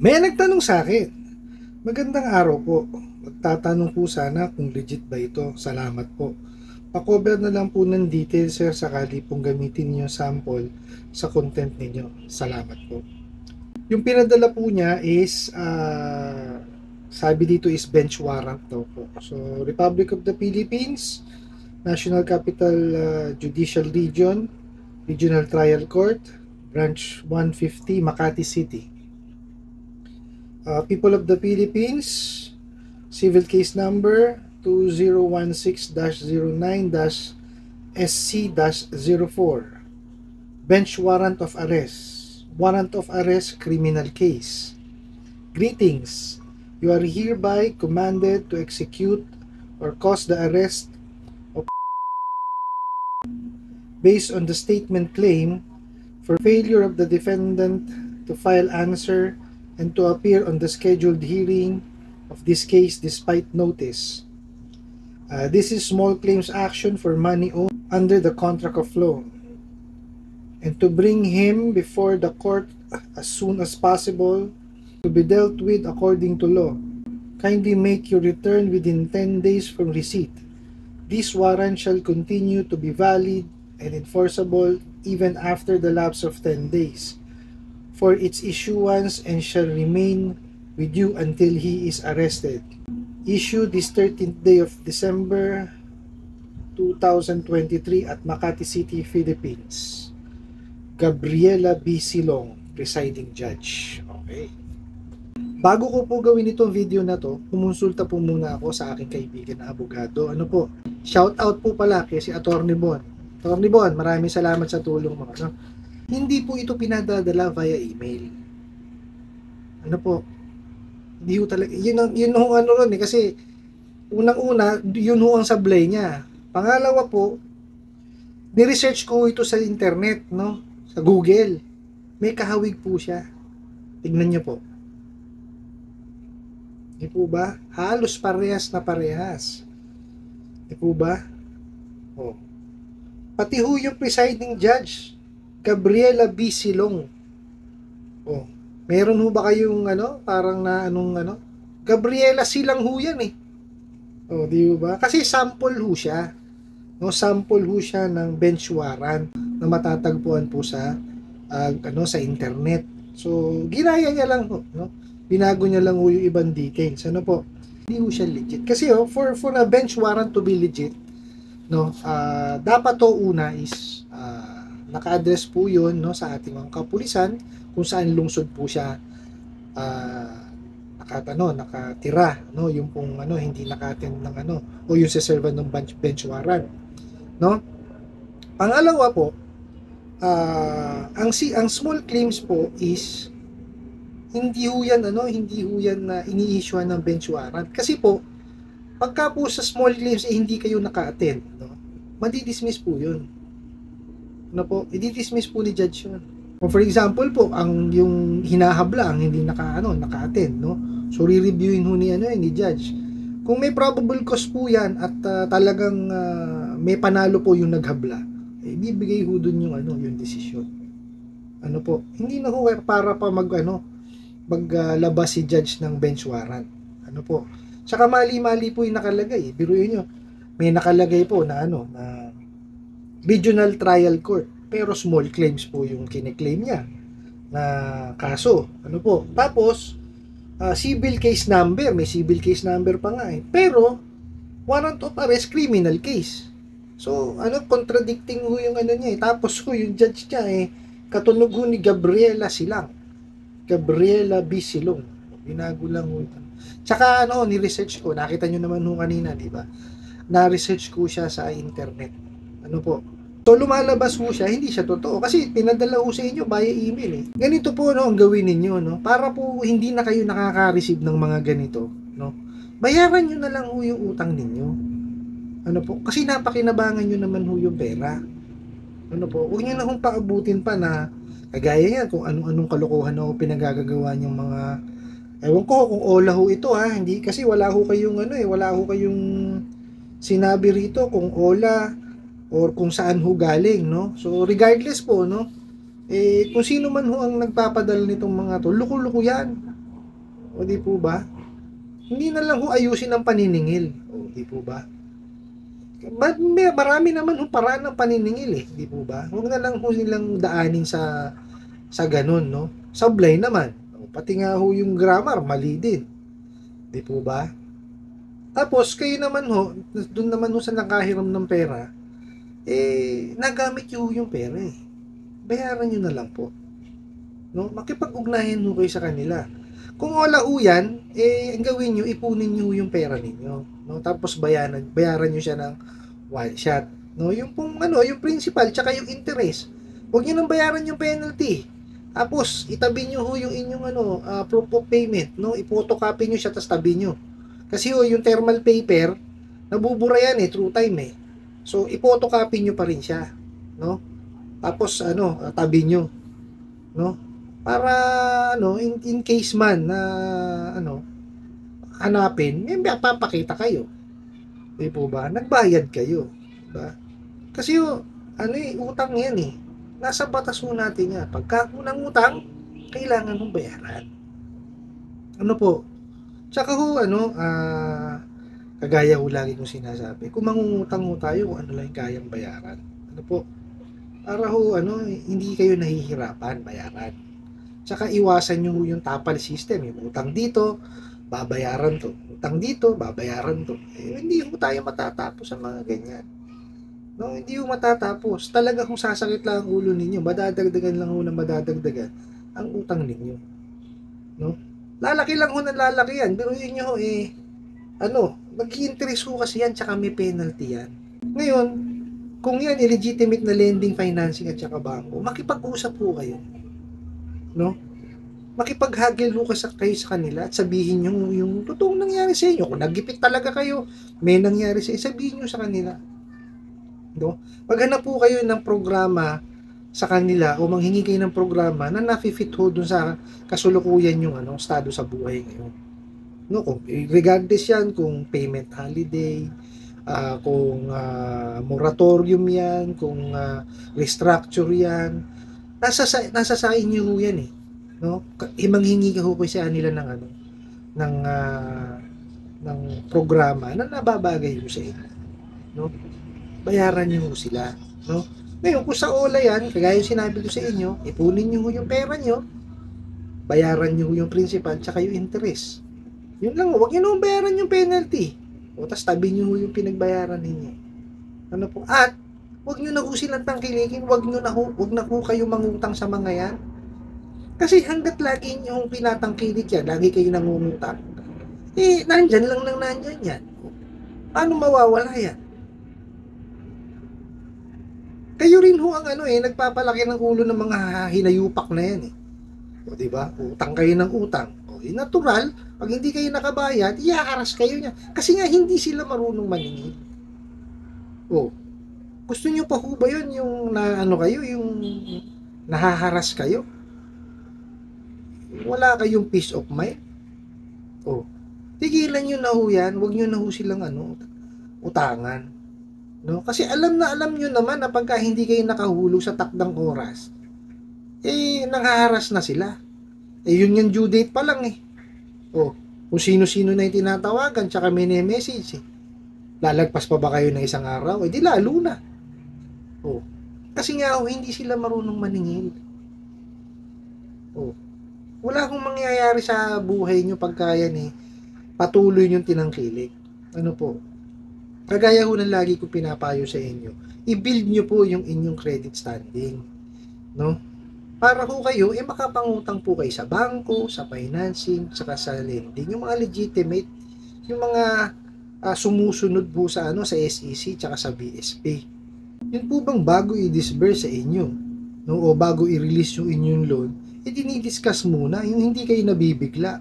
May nagtanong sa akin, magandang araw po. Magtatanong po sana kung legit ba ito. Salamat po. Pa-cover na lang po ng details sir sakali pong gamitin niyo sample sa content ninyo. Salamat po. Yung pinadala po niya is sabi dito is bench warrant daw po. So Republic of the Philippines, National Capital Judicial Region, Regional Trial Court, Branch 150, Makati City. People of the Philippines, civil case number 2016-09-SC-04, bench warrant of arrest, criminal case. Greetings, you are hereby commanded to execute or cause the arrest of based on the statement claim for failure of the defendant to file answer and to appear on the scheduled hearing of this case despite notice. This is small claims action for money owed under the contract of law, and to bring him before the court as soon as possible to be dealt with according to law. Kindly make your return within 10 days from receipt. This warrant shall continue to be valid and enforceable even after the lapse of 10 days for its issuance and shall remain with you until he is arrested. Issued this 13th day of December 2023 at Makati City, Philippines. Gabriela B. Silong, presiding judge. Okay. Bago ko po gawin itong video na to, kumonsulta po muna ako sa aking kaibigan na abogado. Ano po? Shout out po pala kay si Attorney Bon. Attorney Bon, maraming salamat sa tulong mo. No? Hindi po ito pinadadala via email. Ano po? Hindi ho talaga. Yun ho ano ron eh. Kasi, unang-una, yun ho ang sablay niya. Pangalawa po, ni-research ko ito sa internet, no? Sa Google. May kahawig po siya. Tignan niyo po. Di po ba? Halos parehas na parehas. Di po ba? Oh. Pati ho yung presiding judge, Gabriela B. Silong. Oh, meron ho ba kayong parang na Gabriela Silang ho yan eh. Oh, di ba? Kasi sample ho siya. No, sample ho siya ng bench warrant na matatagpuan po sa sa internet. So, ginaya niya lang ho, no? Binago niya lang ho yung ibang details. Ano po? Hindi ho siya legit. Kasi for a bench warrant to be legit, no, dapat to una is naka-address po yun, no, sa ating mga kapulisan kung saan lungsod po siya nakatira, no, yung pong hindi naka-attend ng o yung se-serve ng bench warrant, no. Pangalawa po, ang small claims po is hindi ho yan na ini-issue ng bench warrant kasi po pagka po sa small claims hindi kayo naka-attend, no, madi-dismiss po yun. Po, i-dismiss po ni judge yun. O for example po, yung hinahabla ang hindi naka-attend, no? So re-reviewin ho ni judge. Kung may probable cause po yan at talagang may panalo po yung naghabla, ibibigay ho dun yung decision. Po, hindi na ho para pa maglabas si judge ng bench warrant. Po? Saka mali-mali po yung nakalagay. Biruin nyo, may nakalagay po na na Regional Trial Court, pero small claims po yung kine-claim niya na kaso. Po? Tapos, civil case number, may civil case number pa nga eh. Pero, warrant of arrest, criminal case. So, contradicting ho yung niya eh. Tapos ho, yung judge niya eh, katunog ho ni Gabriela Silang. Gabriela B. Silong. Binago lang ho ito. Tsaka ni-research ko, nakita nyo naman ho kanina, di ba? Na-research ko siya sa internet. Po? So, lumalabas ho siya, hindi siya totoo. Kasi, pinadala ho sa inyo via email eh. Ganito po, ang gawin ninyo, no? Para po, hindi na kayo nakaka-receive ng mga ganito, no? Bayaran nyo na lang ho yung utang ninyo. Po? Kasi napakinabangan nyo naman ho yung pera. Po? Huwag nyo na hong paabutin pa na, kagaya yan, kung anong kalokohan na ho pinagagagawa nyong mga, ewan ko kung ola ho ito ha, hindi, kasi wala ho kayong wala ho kayong sinabi rito kung ola, or kung saan ho galing, no? So, regardless po, no? Kung sino man ho ang nagpapadala nitong mga to, luko-luko yan. O di po ba? Hindi na lang ho ayusin ang paniningil. O di po ba? Marami naman ho paraan ng paniningil eh, di po ba? Huwag na lang ho nilang daanin sa ganun, no? Sablay naman. O, pati nga ho yung grammar, mali din. Di po ba? Tapos, kayo naman ho, doon naman ho sa nakahiram ng pera, nagamit nyo yung pera eh. Bayaran nyo na lang po. No? Makipag-ugnayan ho kayo sa kanila. Kung wala ho yan, ang gawin nyo, ipunin nyo yung pera ninyo. No? Tapos bayaran nyo siya ng one shot. No? Yung pong, yung principal, tsaka yung interest. Huwag nyo nang bayaran yung penalty. Tapos, itabi nyo ho yung inyong proof of payment. No? I-photocopy nyo siya, tapos tabi nyo. Kasi yung thermal paper, nabubura yan true time So, i-photocopy nyo pa rin siya. No? Tapos, tabi nyo. No? Para, in case man na, hanapin, may papakita kayo. Di po ba? Nagbayad kayo. Diba? Kasi utang yan Nasa batas ho natin yan. Pagka unang utang, kailangan mong bayaran. Ano po? Tsaka ho, kagaya ho lagi kong sinasabi, kung mangungutang ho tayo, kung ano lang yung kayang bayaran. Ano po? Para ho, hindi kayo nahihirapan bayaran. Tsaka iwasan nyo yung tapal system. Yung utang dito, babayaran to. Utang dito, babayaran to. Hindi ho tayo matatapos sa mga ganyan. No, hindi ho matatapos. Talaga kung sasakit lang ang ulo ninyo, madadagdagan lang ho na madadagdagan ang utang ninyo. No? Lalaki lang ho ng lalaki yan. Pero yun nyo mag-i-interest ho kasi yan, tsaka may penalty yan. Ngayon, kung yan, illegitimate na lending, financing at tsaka bangko, makipag-usap ho kayo. No? Makipaghagil ho kayo sa kanila at sabihin nyo yung totoong nangyari sa inyo. Kung nagipit talaga kayo, may nangyari sa inyo, sabihin nyo sa kanila. No? Maghanap po kayo ng programa sa kanila o manghingi kayo ng programa na nafi-fit ho dun sa kasulukuyan yung estado sa buhay ngayon. No, kung regardless yan kung payment holiday, kung moratorium yan, kung restructure yan, nasa sa inyo yan no? Manghingi ka ho kayo sa nila ng programa na nababagay ho sa inyo, no? Bayaran niyo sila, no? Ngayon, kung sa OLA yan, kagaya yung sinabi ko sa inyo, ipunin nyo yung pera nyo, bayaran nyo yung principal, tsaka yung interest. Yun lang, huwag nyo nung bayaran yung penalty. O, tas tabi nyo yung pinagbayaran ninyo. Ano po? At, huwag nyo na silang tangkilikin, huwag na po kayo mangutang sa mga yan. Kasi hanggat lagi nyo pinatangkilik yan, lagi kayo nangungutang, nandyan lang nang nandyan yan. Paano mawawala yan? Kayo rin ho ang nagpapalaki ng ulo ng mga hinayupak na yan O, diba? Utang kayo ng utang. O, natural, pag hindi kayo nakabayad, iaaras kayo niya. Kasi nga, hindi sila marunong maningil. O, gusto nyo pa ho ba yun yung yung nahaharas kayo? Wala kayong peace of mind? O, tigilan nyo na ho yan, huwag nyo na ho silang utangan. No? Kasi alam nyo naman na pagka hindi kayo nakahulog sa takdang oras, nakaharas na sila. Yun yung due date pa lang O, kung sino-sino na yung tinatawagan, tsaka message Lalagpas pa ba kayo ng isang araw? Di lalo na. O, kasi nga hindi sila marunong maningil. O, wala akong mangyayari sa buhay nyo pagka yan patuloy yung tinangkilik. Ano po? Kagaya ho ng lagi ko pinapayo sa inyo, i-build nyo po yung inyong credit standing. No? Para ho kayo, makapangutang po kayo sa bangko, sa financing, saka sa lending. Yung mga legitimate, yung mga sumusunod po sa SEC, tsaka sa BSP. Yun po bang bago i-disburse sa inyo, no? O bago i-release yung inyong loan, dinidiscuss muna, yung hindi kayo nabibigla.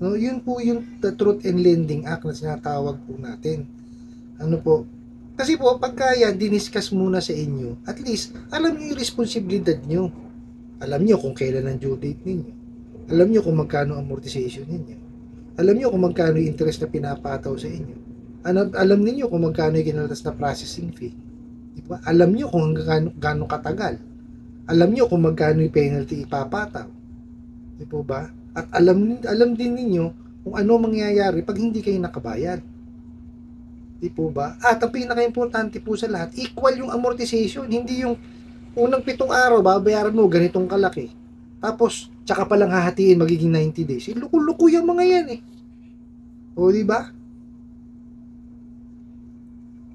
No? Yun po yung the Truth in Lending Act na sinatawag po natin. Ano po? Kasi po, pagka yan, diniscuss muna sa inyo, at least, alam nyo yung responsibilidad nyo. Alam nyo kung kailan ang due date ninyo. Alam nyo kung magkano amortization ninyo. Alam nyo kung magkano yung interest na pinapataw sa inyo. Alam niyo kung magkano yung kinaltas na processing fee. Diba? Alam nyo kung gaano katagal. Alam nyo kung magkano yung penalty ipapataw. Di po ba? At alam din ninyo kung ano mangyayari pag hindi kayo nakabayad. Di po ba? At ang pinaka-importante po sa lahat, equal yung amortization. Hindi yung unang 7 araw, babayaran mo ganitong kalaki. Tapos, tsaka palang hahatiin magiging 90 days. Luko-luko yung mga yan eh. O, di ba?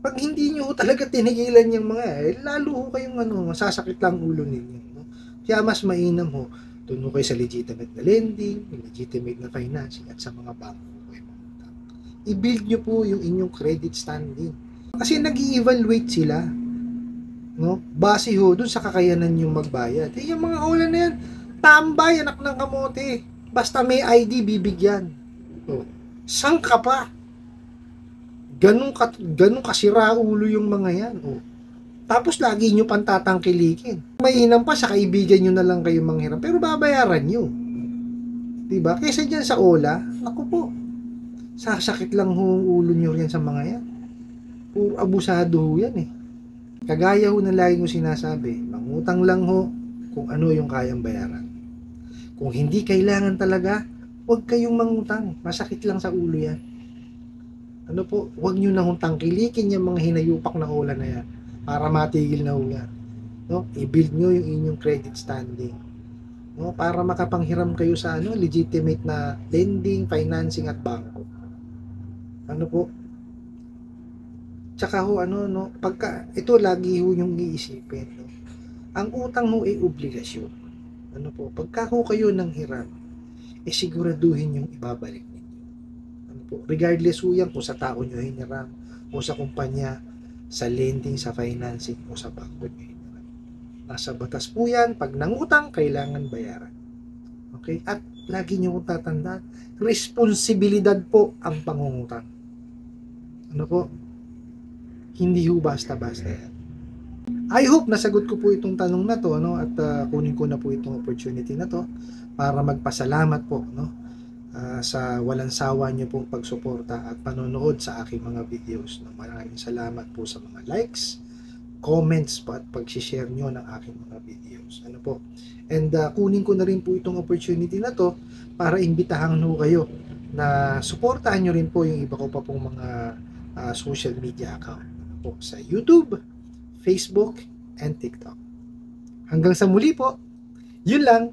Pag hindi nyo talaga tinigilan yung mga lalo ho kayong masasakit lang ulo ninyo. No? Kaya mas mainam ho, tuno kayo sa legitimate na lending, legitimate na financing, at sa mga bangko. I-build nyo po yung inyong credit standing. Kasi nag-i-evaluate sila. No? Base ho dun sa kakayanan yung magbayad. Yung mga ulan na yan, tambay, anak ng kamote. Basta may ID, bibigyan. Oh. Sang ka pa? Ganun kasira ulo yung mga yan. Oh. Tapos lagi nyo pang tatangkilikin. Mainam pa sa kaibigan nyo na lang kayo manghiram. Pero babayaran nyo. Diba? Kaysa dyan sa ola, naku po. Sasakit lang ho ang ulo nyo yan sa mga yan. Puro abusado ho yan eh. Kagaya ho na lagi kong sinasabi, mangutang lang ho kung ano yung kayang bayaran. Kung hindi kailangan talaga, huwag kayong mangutang. Masakit lang sa ulo yan. Ano po, huwag nyo na hong tangkilikin yung mga hinayupak na ola na yan para matigil na ho yan. No? I-build nyo yung inyong credit standing. No? Para makapanghiram kayo sa legitimate na lending, financing at bangko. Ano po? Tsaka ho, pagka, ito lagi ho yung iisipin. No? Ang utang ho ay obligasyon. Ano po? Pagka ho kayo ng hiram, siguraduhin yung ibabalik ninyo. Ano po? Regardless ho yan kung sa tao nyo hiniram, o sa kumpanya, sa lending, sa financing, o sa bangko nyo hiniram. Nasa batas po yan, pag nangutang, kailangan bayaran. Okay? At lagi nyo kong tatandaan, responsibilidad po ang pangungutang. Ano po? Hindi ho basta-basta yan. I hope nasagot ko po itong tanong na to, at kunin ko na po itong opportunity na to para magpasalamat po, sa walang sawa niyo pong pagsuporta at panonood sa aking mga videos. Maraming salamat po sa mga likes, comments po at pag-share nyo ng aking mga videos. Ano po? And kunin ko na rin po itong opportunity na to para imbitahan ho kayo na suportahan nyo rin po yung iba ko pa pong mga social media account po sa YouTube, Facebook, and TikTok. Hanggang sa muli po. Yun lang.